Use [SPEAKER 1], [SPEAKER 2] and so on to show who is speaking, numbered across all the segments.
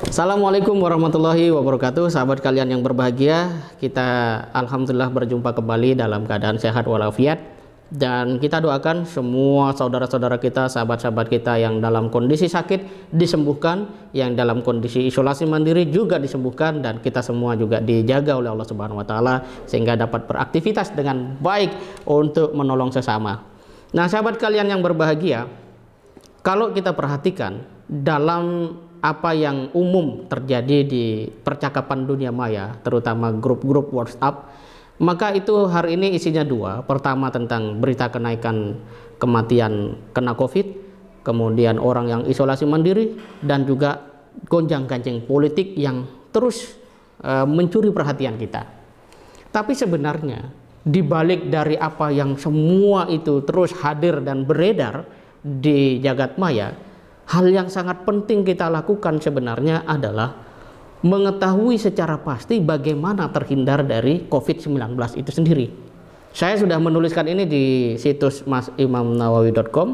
[SPEAKER 1] Assalamualaikum warahmatullahi wabarakatuh. Sahabat kalian yang berbahagia, kita alhamdulillah berjumpa kembali dalam keadaan sehat walafiat. Dan kita doakan semua saudara-saudara kita, sahabat-sahabat kita yang dalam kondisi sakit disembuhkan, yang dalam kondisi isolasi mandiri juga disembuhkan, dan kita semua juga dijaga oleh Allah Subhanahu wa taala sehingga dapat beraktivitas dengan baik untuk menolong sesama. Nah, sahabat kalian yang berbahagia, kalau kita perhatikan dalam apa yang umum terjadi di percakapan dunia maya, terutama grup-grup WhatsApp, maka itu hari ini isinya dua. Pertama tentang berita kenaikan kematian kena COVID, kemudian orang yang isolasi mandiri, dan juga gonjang-ganjing politik yang terus mencuri perhatian kita. Tapi sebenarnya dibalik dari apa yang semua itu terus hadir dan beredar di jagat maya, hal yang sangat penting kita lakukan sebenarnya adalah mengetahui secara pasti bagaimana terhindar dari COVID-19 itu sendiri. Saya sudah menuliskan ini di situs masimamnawawi.com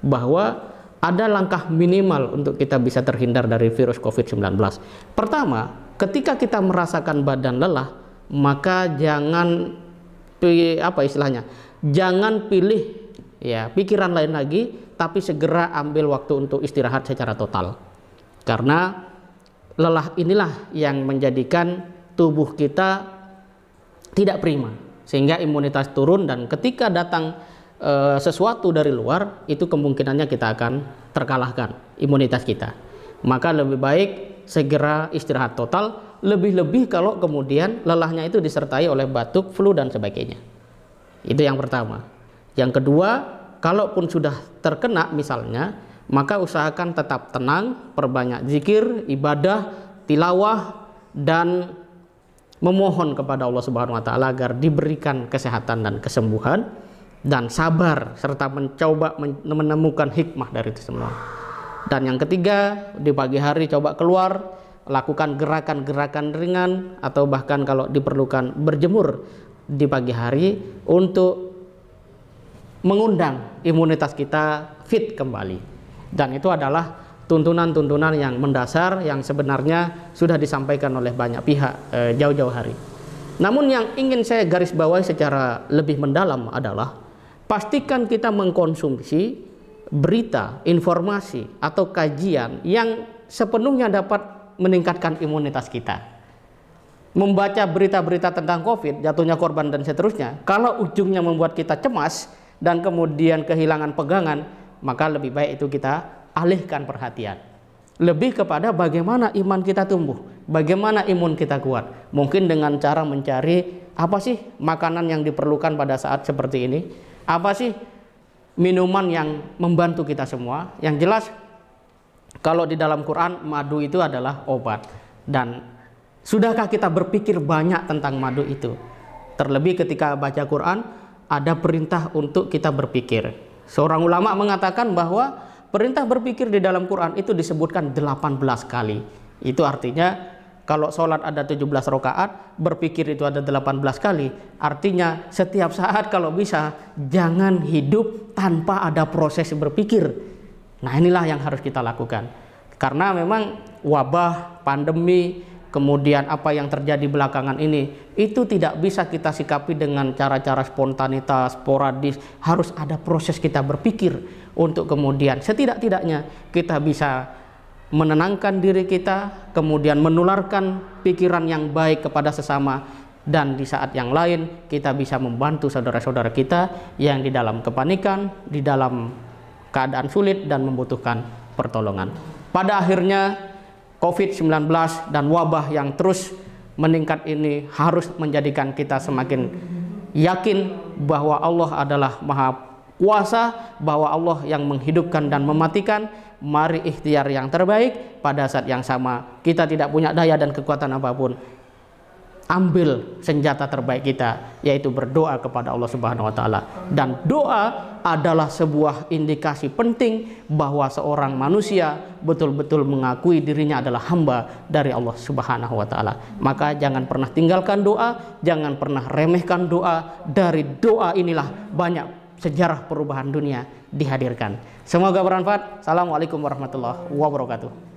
[SPEAKER 1] bahwa ada langkah minimal untuk kita bisa terhindar dari virus COVID-19. Pertama, ketika kita merasakan badan lelah, maka jangan jangan pilih pikiran lain lagi, tapi segera ambil waktu untuk istirahat secara total. Karena lelah inilah yang menjadikan tubuh kita tidak prima, sehingga imunitas turun, dan ketika datang sesuatu dari luar, itu kemungkinannya kita akan terkalahkan imunitas kita. Maka lebih baik segera istirahat total, lebih-lebih kalau kemudian lelahnya itu disertai oleh batuk, flu, dan sebagainya. Itu yang pertama. Yang kedua, kalaupun sudah terkena misalnya, maka usahakan tetap tenang, perbanyak zikir, ibadah, tilawah, dan memohon kepada Allah Subhanahu wa taala agar diberikan kesehatan dan kesembuhan, dan sabar serta mencoba menemukan hikmah dari itu semua. Dan yang ketiga, di pagi hari coba keluar, lakukan gerakan-gerakan ringan, atau bahkan kalau diperlukan berjemur di pagi hari untuk mengundang imunitas kita fit kembali. Dan itu adalah tuntunan-tuntunan yang mendasar yang sebenarnya sudah disampaikan oleh banyak pihak jauh-jauh hari. Namun yang ingin saya garis bawahi secara lebih mendalam adalah pastikan kita mengkonsumsi berita, informasi, atau kajian yang sepenuhnya dapat meningkatkan imunitas kita. Membaca berita-berita tentang COVID, jatuhnya korban, dan seterusnya, kalau ujungnya membuat kita cemas dan kemudian kehilangan pegangan, maka lebih baik itu kita alihkan perhatian lebih kepada bagaimana iman kita tumbuh, bagaimana imun kita kuat. Mungkin dengan cara mencari apa sih makanan yang diperlukan pada saat seperti ini, apa sih minuman yang membantu kita semua. Yang jelas, kalau di dalam Quran, madu itu adalah obat. Dan sudahkah kita berpikir banyak tentang madu itu? Terlebih ketika baca Quran, ada perintah untuk kita berpikir. Seorang ulama mengatakan bahwa perintah berpikir di dalam Quran itu disebutkan 18 kali. Itu artinya kalau sholat ada 17 rakaat, berpikir itu ada 18 kali. Artinya setiap saat kalau bisa jangan hidup tanpa ada proses berpikir. Nah, inilah yang harus kita lakukan. Karena memang wabah, pandemi, kemudian apa yang terjadi belakangan ini, itu tidak bisa kita sikapi dengan cara-cara spontanitas, sporadis. Harus ada proses kita berpikir untuk kemudian setidak-tidaknya kita bisa menenangkan diri kita, kemudian menularkan pikiran yang baik kepada sesama, dan di saat yang lain kita bisa membantu saudara-saudara kita yang di dalam kepanikan, di dalam keadaan sulit dan membutuhkan pertolongan. Pada akhirnya COVID-19 dan wabah yang terus meningkat ini harus menjadikan kita semakin yakin bahwa Allah adalah Maha Kuasa, bahwa Allah yang menghidupkan dan mematikan. Mari ikhtiar yang terbaik. Pada saat yang sama kita tidak punya daya dan kekuatan apapun, ambil senjata terbaik kita, yaitu berdoa kepada Allah Subhanahu wa taala. Dan doa adalah sebuah indikasi penting bahwa seorang manusia betul-betul mengakui dirinya adalah hamba dari Allah Subhanahu wa taala. Maka jangan pernah tinggalkan doa, jangan pernah remehkan doa. Dari doa inilah banyak sejarah perubahan dunia dihadirkan. Semoga bermanfaat. Assalamualaikum warahmatullahi wabarakatuh.